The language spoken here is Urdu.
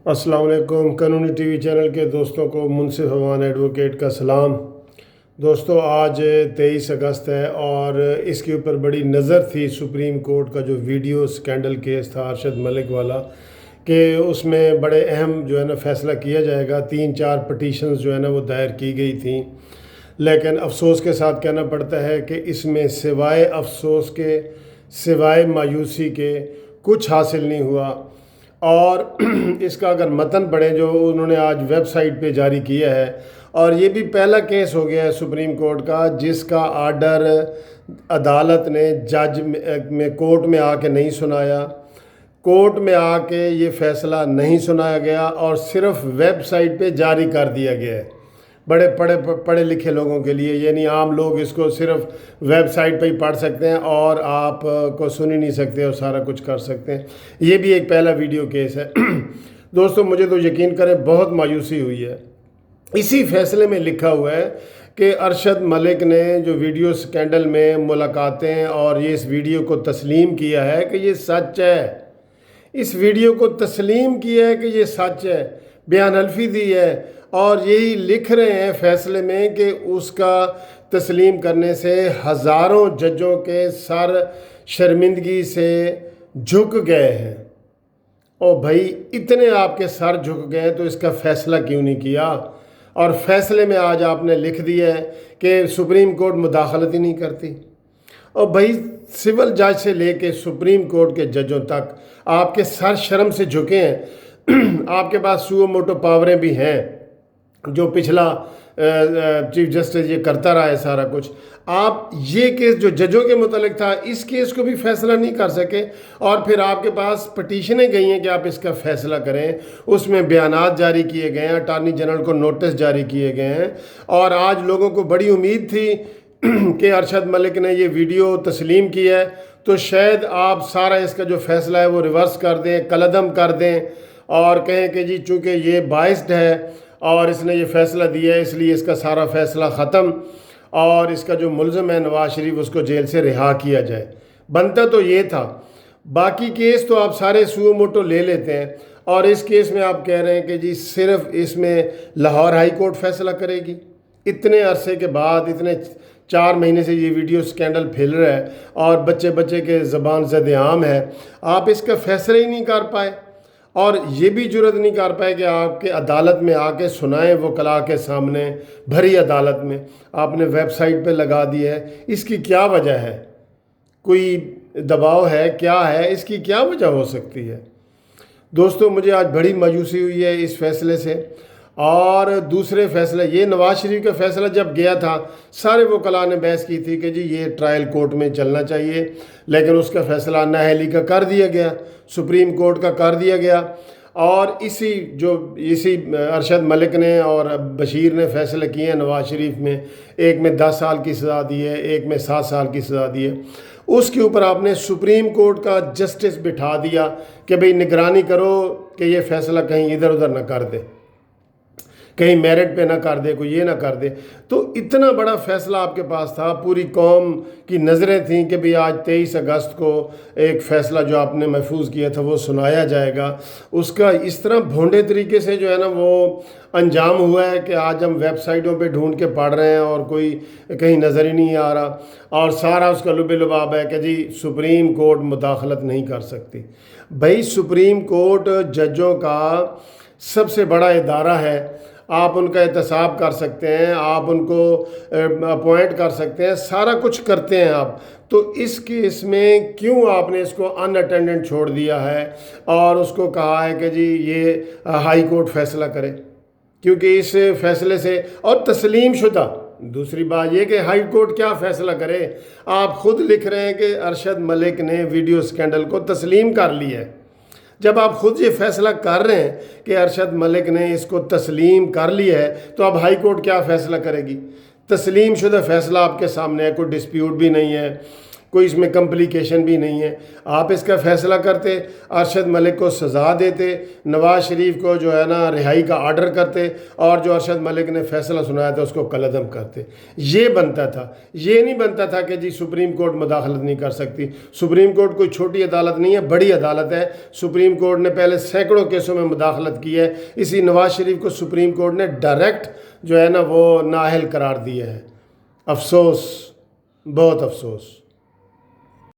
السلام علیکم۔ قانونی ٹی وی چینل کے دوستوں کو منصف عوان ایڈوکیٹ کا سلام۔ دوستوں، آج 23 اگست ہے اور اس کے اوپر بڑی نظر تھی سپریم کورٹ کا جو وڈیو سکینڈل کیس تھا ارشد ملک والا، کہ اس میں بڑے اہم فیصلہ کیا جائے گا۔ 3-4 پٹیشنز وہ دائر کی گئی تھیں، لیکن افسوس کے ساتھ کہنا پڑتا ہے کہ اس میں سوائے افسوس کے، سوائے مایوسی کے کچھ حاصل نہیں ہوا۔ اور اس کا اگر متن پڑھیں جو انہوں نے آج ویب سائٹ پہ جاری کیا ہے، اور یہ بھی پہلا کیس ہو گیا ہے سپریم کورٹ کا جس کا آرڈر عدالت نے جج میں کورٹ میں آ کے نہیں سنایا، کورٹ میں آ کے یہ فیصلہ نہیں سنایا گیا اور صرف ویب سائٹ پہ جاری کر دیا گیا ہے بڑے پڑھے لکھے لوگوں کے لیے۔ یعنی عام لوگ اس کو صرف ویب سائٹ پہ ہی پڑھ سکتے ہیں اور آپ کو سن ہی نہیں سکتے اور سارا کچھ کر سکتے ہیں۔ یہ بھی ایک پہلا ویڈیو کیس ہے۔ دوستوں، مجھے تو یقین کریں بہت مایوسی ہوئی ہے۔ اسی فیصلے میں لکھا ہوا ہے کہ ارشد ملک نے جو ویڈیو سکینڈل میں ملاقاتیں اور یہ اس ویڈیو کو تسلیم کیا ہے کہ یہ سچ ہے، اس ویڈیو کو تسلیم کیا ہے کہ یہ سچ ہے، بیان حلفی دی ہے، اور یہی لکھ رہے ہیں فیصلے میں کہ اس کا تسلیم کرنے سے ہزاروں ججوں کے سر شرمندگی سے جھک گئے ہیں۔ او بھائی، اتنے آپ کے سر جھک گئے تو اس کا فیصلہ کیوں نہیں کیا؟ اور فیصلے میں آج آپ نے لکھ دیا ہے کہ سپریم کورٹ مداخلت ہی نہیں کرتی۔ اور بھائی، سول جج سے لے کے سپریم کورٹ کے ججوں تک آپ کے سر شرم سے جھکے ہیں۔ آپ کے پاس سو موٹو پاوریں بھی ہیں، جو پچھلا چیف جسٹس یہ کرتا رہا ہے سارا کچھ۔ آپ یہ کیس جو ججوں کے متعلق تھا، اس کیس کو بھی فیصلہ نہیں کر سکے، اور پھر آپ کے پاس پٹیشنیں گئی ہیں کہ آپ اس کا فیصلہ کریں، اس میں بیانات جاری کیے گئے ہیں، اٹارنی جنرل کو نوٹس جاری کیے گئے ہیں، اور آج لوگوں کو بڑی امید تھی کہ ارشد ملک نے یہ ویڈیو تسلیم کیا ہے تو شاید آپ سارا اس کا جو فیصلہ ہے وہ ریورس کر دیں، کالعدم کر دیں، اور کہیں کہ جی چونکہ یہ بائسڈ ہے اور اس نے یہ فیصلہ دیا ہے اس لیے اس کا سارا فیصلہ ختم، اور اس کا جو ملزم ہے نواز شریف اس کو جیل سے رہا کیا جائے۔ بنتا تو یہ تھا۔ باقی کیس تو آپ سارے سو موٹو لے لیتے ہیں، اور اس کیس میں آپ کہہ رہے ہیں کہ جی صرف اس میں لاہور ہائی کورٹ فیصلہ کرے گی۔ اتنے عرصے کے بعد، اتنے 4 مہینے سے یہ ویڈیو سکینڈل پھیل رہا ہے اور بچے کے زبان زد عام ہے، آپ اس کا فیصلہ ہی نہیں کر پائے، اور یہ بھی جرت نہیں کر پائے کہ آپ کے عدالت میں آ کے سنائیں، وکلاء کے سامنے بھری عدالت میں آپ نے ویب سائٹ پہ لگا دی ہے۔ اس کی کیا وجہ ہے؟ کوئی دباؤ ہے؟ کیا ہے؟ اس کی کیا وجہ ہو سکتی ہے؟ دوستوں، مجھے آج بڑی مایوسی ہوئی ہے اس فیصلے سے۔ اور دوسرے فیصلے، یہ نواز شریف کا فیصلہ جب گیا تھا، سارے وکلاء نے بحث کی تھی کہ جی یہ ٹرائل کورٹ میں چلنا چاہیے، لیکن اس کا فیصلہ نااہلی کا کر دیا گیا، سپریم کورٹ کا کر دیا گیا، اور اسی ارشد ملک نے اور بشیر نے فیصلے کیے ہیں نواز شریف میں، ایک میں 10 سال کی سزا دی ہے، ایک میں 7 سال کی سزا دی ہے۔ اس کے اوپر آپ نے سپریم کورٹ کا جسٹس بٹھا دیا کہ بھئی نگرانی کرو کہ یہ فیصلہ کہیں ادھر ادھر نہ کر دے، کہیں میرٹ پہ نہ کر دے، کوئی یہ نہ کر دے۔ تو اتنا بڑا فیصلہ آپ کے پاس تھا، پوری قوم کی نظریں تھیں کہ بھئی آج 23 اگست کو ایک فیصلہ جو آپ نے محفوظ کیا تھا وہ سنایا جائے گا۔ اس کا اس طرح بھونڈے طریقے سے وہ انجام ہوا ہے کہ آج ہم ویب سائٹوں پہ ڈھونڈ کے پڑھ رہے ہیں اور کوئی کہیں نظر ہی نہیں آ رہا، اور سارا اس کا لب لباب ہے کہ جی سپریم کورٹ مداخلت نہیں کر سکتی۔ بھئی، سپریم کورٹ ججوں کا سب سے بڑا ادارہ ہے، آپ ان کا احتساب کر سکتے ہیں، آپ ان کو اپوائنٹ کر سکتے ہیں، سارا کچھ کرتے ہیں آپ۔ تو اس کیس میں کیوں آپ نے اس کو ان اٹینڈنٹ چھوڑ دیا ہے اور اس کو کہا ہے کہ جی یہ ہائی کورٹ فیصلہ کرے؟ کیونکہ اس فیصلے سے، اور تسلیم شدہ، دوسری بات یہ کہ ہائی کورٹ کیا فیصلہ کرے، آپ خود لکھ رہے ہیں کہ ارشد ملک نے ویڈیو سکینڈل کو تسلیم کر لی ہے۔ جب آپ خود یہ فیصلہ کر رہے ہیں کہ ارشد ملک نے اس کو تسلیم کر لیا ہے، تو اب ہائی کورٹ کیا فیصلہ کرے گی؟ تسلیم شدہ فیصلہ آپ کے سامنے ہے، کوئی ڈسپیوٹ بھی نہیں ہے کوئی اس میں کمپلیکیشن بھی نہیں ہے. آپ اس کا فیصلہ کرتے, ارشد ملک کو سزا دیتے, نواز شریف کو جو ہے نا رہائی کا آرڈر کرتے, اور جو ارشد ملک نے فیصلہ سنایا تھا اس کو کالعدم کرتے. یہ بنتا تھا. یہ نہیں بنتا تھا کہ جی سپریم کورٹ مداخلت نہیں کر سکتی. سپریم کورٹ کوئی چھوٹی عدالت نہیں ہے, بڑی عدالت ہے. سپریم کورٹ نے پہلے سینکڑوں کیسوں میں مداخلت کی ہے. اسی نواز شریف کو سپریم کورٹ نے ڈائریکٹ جو ہے نا وہ نااہل قرار دیا ہے. افسوس, بہت افسوس.